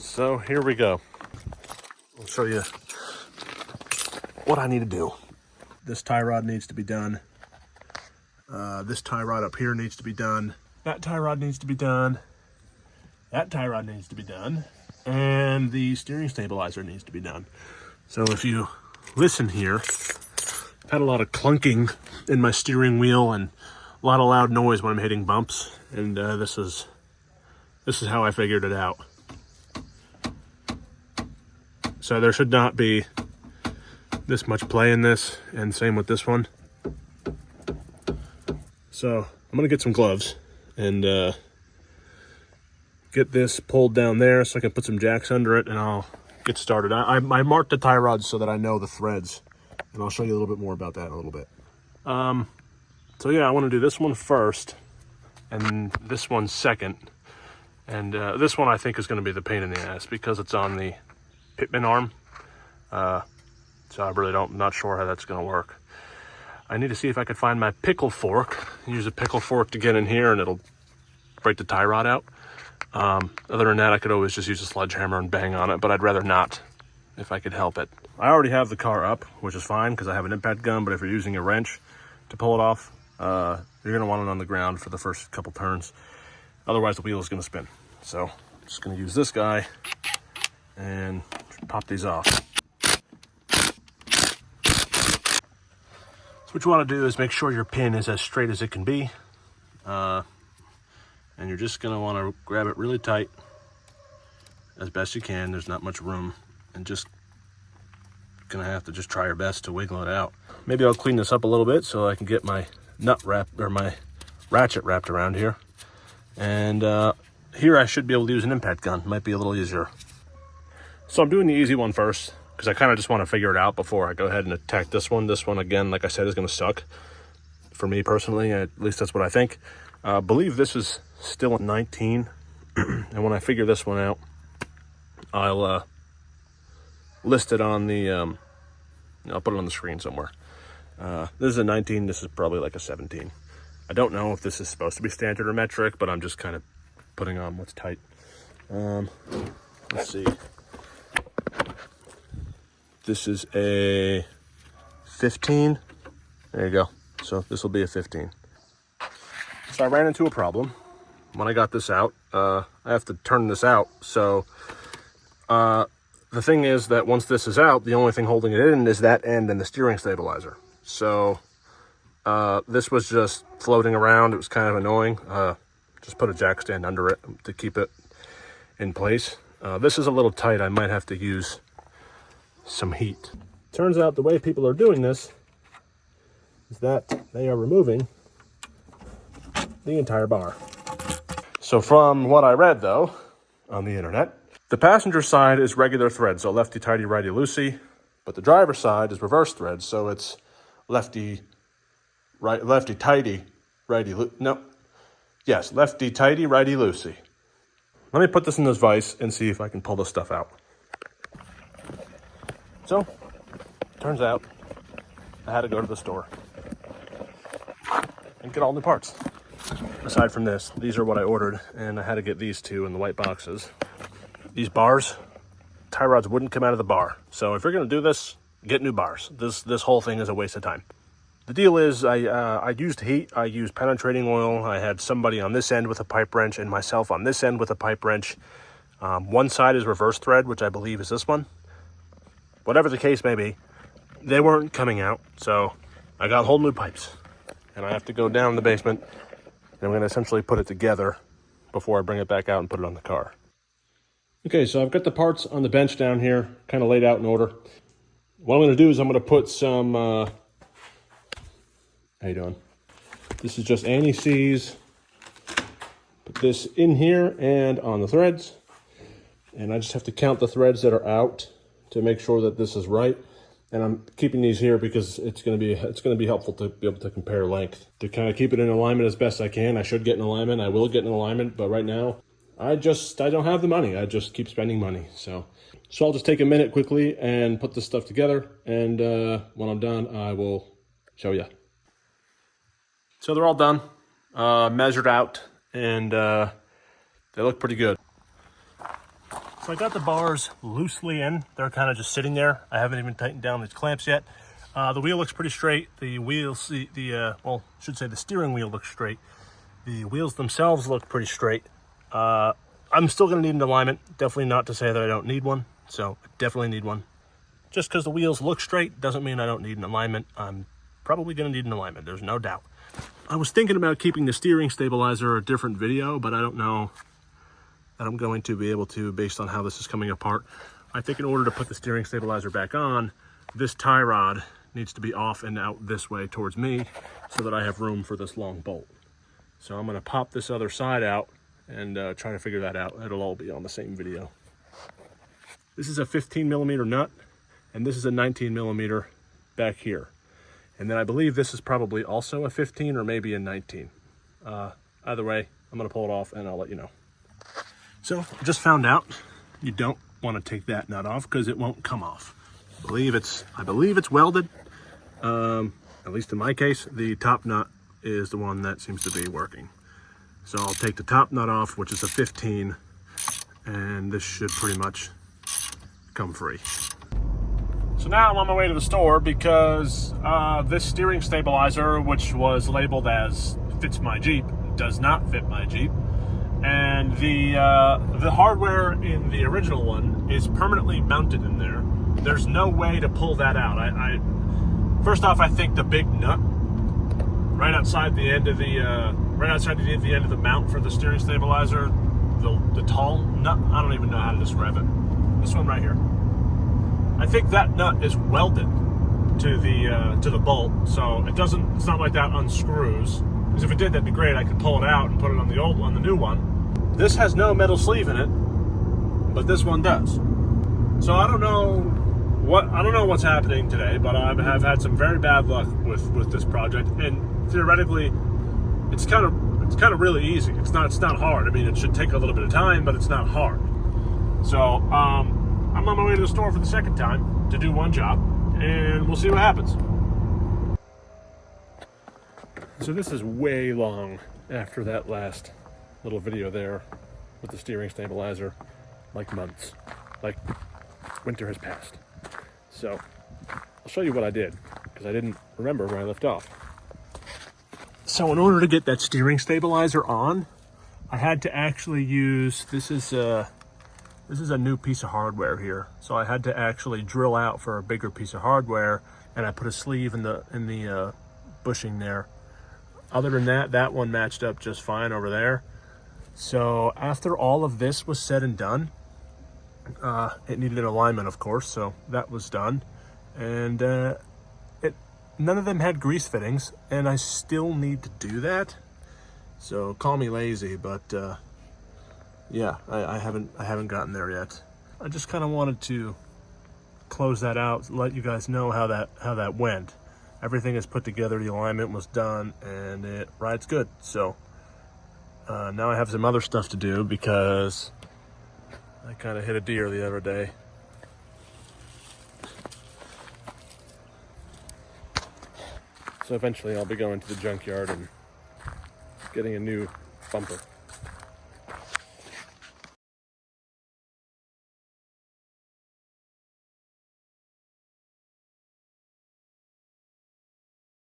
So here we go. I'll show you what I need to do. This tie rod needs to be done. This tie rod up here needs to be done. That tie rod needs to be done. That tie rod needs to be done. And the steering stabilizer needs to be done. So if you listen here, I've had a lot of clunking in my steering wheel and a lot of loud noise when I'm hitting bumps. And this is how I figured it out. So there should not be this much play in this, and same with this one. So I'm gonna get some gloves and get this pulled down there so I can put some jacks under it, and I'll get started. I marked the tie rods so that I know the threads, and I'll show you a little bit more about that in a little bit. So yeah, I want to do this one first and this one second. And this one I think is going to be the pain in the ass because it's on the pitman arm. So I really not sure how that's going to work. I need to see if I could find my pickle fork. Use a pickle fork to get in here and it'll break the tie rod out. Other than that, I could always just use a sledgehammer and bang on it, but I'd rather not if I could help it. I already have the car up, which is fine because I have an impact gun, but if you're using a wrench to pull it off, you're going to want it on the ground for the first couple turns. Otherwise, the wheel is going to spin. So I'm just going to use this guy and pop these off. So what you want to do is make sure your pin is as straight as it can be. And you're just going to want to grab it really tight as best you can. There's not much room. And just going to have to just try your best to wiggle it out. Maybe I'll clean this up a little bit so I can get my nut wrap or my ratchet wrapped around here. And here I should be able to use an impact gun. Might be a little easier. So I'm doing the easy one first because I kind of just want to figure it out before I go ahead and attack this one. This one, again, like I said, is going to suck. For me personally, at least that's what I think. I believe this is still at 19. And when I figure this one out, I'll list it on the, I'll put it on the screen somewhere. This is a 19, this is probably like a 17. I don't know if this is supposed to be standard or metric, but I'm just kind of putting on what's tight. Let's see. This is a 15. There you go. So this will be a 15. So I ran into a problem when I got this out. I have to turn this out. So the thing is that once this is out, the only thing holding it in is that end and the steering stabilizer. So this was just floating around. It was kind of annoying. Just put a jack stand under it to keep it in place. This is a little tight. I might have to use some heat. Turns out the way people are doing this is that they are removing the entire bar. So from what I read though on the internet, the passenger side is regular thread, so lefty tighty, righty loosey, but the driver's side is reverse thread, so it's lefty tighty, righty lefty tighty, righty loosey. Let me put this in this vise and see if I can pull this stuff out. So, turns out I had to go to the store and get all new parts. Aside from this, these are what I ordered, and I had to get these two in the white boxes. These bars, tie rods wouldn't come out of the bar. So if you're going to do this, get new bars. This whole thing is a waste of time. The deal is I used heat, I used penetrating oil, I had somebody on this end with a pipe wrench and myself on this end with a pipe wrench. One side is reverse thread, which I believe is this one. Whatever the case may be, they weren't coming out, so I got whole new pipes. And I have to go down in the basement, and I'm going to essentially put it together before I bring it back out and put it on the car. Okay, so I've got the parts on the bench down here, kind of laid out in order. What I'm going to do is I'm going to put some, how you doing? This is just anti-seize. Put this in here and on the threads. And I just have to count the threads that are out to make sure that this is right. And I'm keeping these here because it's going to be helpful to be able to compare length, to kind of keep it in alignment as best I can. I should get in alignment. I will get in alignment, but right now I don't have the money. I just keep spending money. So I'll just take a minute quickly and put this stuff together. And when I'm done, I will show you. So they're all done, measured out, and they look pretty good. So I got the bars loosely in. They're kind of just sitting there. I haven't even tightened down these clamps yet. The wheel looks pretty straight. The wheels, well, I should say the steering wheel looks straight. The wheels themselves look pretty straight. I'm still going to need an alignment. Definitely not to say that I don't need one. So I definitely need one. Just because the wheels look straight doesn't mean I don't need an alignment. I'm probably going to need an alignment. There's no doubt. I was thinking about keeping the steering stabilizer a different video, but I don't know that I'm going to be able to based on how this is coming apart. I think in order to put the steering stabilizer back on, this tie rod needs to be off and out this way towards me so that I have room for this long bolt. So I'm going to pop this other side out and try to figure that out. It'll all be on the same video. This is a 15mm nut, and this is a 19mm back here. And then I believe this is probably also a 15 or maybe a 19. Either way, I'm going to pull it off and I'll let you know. So I just found out you don't want to take that nut off because it won't come off. I believe it's welded. At least in my case, the top nut is the one that seems to be working. So I'll take the top nut off, which is a 15, and this should pretty much come free. So now I'm on my way to the store because this steering stabilizer, which was labeled as fits my Jeep, does not fit my Jeep. And the hardware in the original one is permanently mounted in there. There's no way to pull that out. First off, I think the big nut right outside the end of the end of the mount for the steering stabilizer, the tall nut, I don't even know how to describe it. This one right here. I think that nut is welded to the bolt, so it's not like that unscrews. Because if it did, that'd be great. I could pull it out and put it on the new one. This has no metal sleeve in it, but this one does. So I don't know what's happening today, but I have had some very bad luck with this project, and theoretically, it's kind of really easy. It's not hard. I mean, it should take a little bit of time, but it's not hard. So I'm on my way to the store for the second time to do one job, and we'll see what happens. So this is way long after that last little video there with the steering stabilizer, like months, like winter has passed. So I'll show you what I did because I didn't remember where I left off. So in order to get that steering stabilizer on, I had to actually use, this is a new piece of hardware here. So I had to actually drill out for a bigger piece of hardware, and I put a sleeve in the bushing there. Other than that, that one matched up just fine over there. So after all of this was said and done, it needed an alignment, of course, so that was done. And none of them had grease fittings, and I still need to do that. So call me lazy, but yeah, I haven't gotten there yet. I just kind of wanted to close that out, let you guys know how that went. Everything is put together, the alignment was done, and it rides good. So now I have some other stuff to do because I kind of hit a deer the other day. So eventually I'll be going to the junkyard and getting a new bumper.